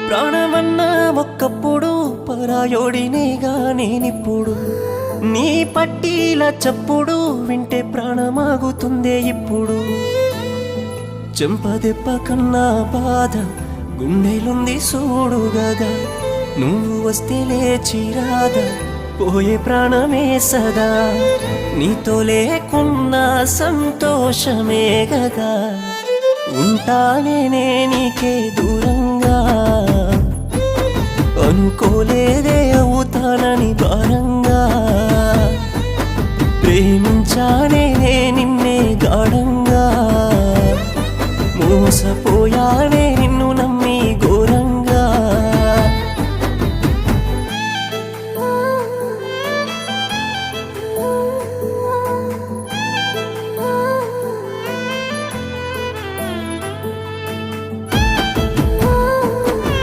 ప్రాణమన్నా ఒక్కప్పుడు పరాయోడినేగా నేనిప్పుడు నీ పట్టీల చప్పుడు వింటే ప్రాణమాగుతుందే ఇప్పుడు చెంపదెప్ప కన్నా బాధ గుండెలుంది చూడు గదా నువ్వు వస్తే లేచిరాదా పోయే ప్రాణమే సదా నీతో లేకున్నా సంతోషమే గదా ఉంటానే నీకే దూరంగా అనుకోలేదు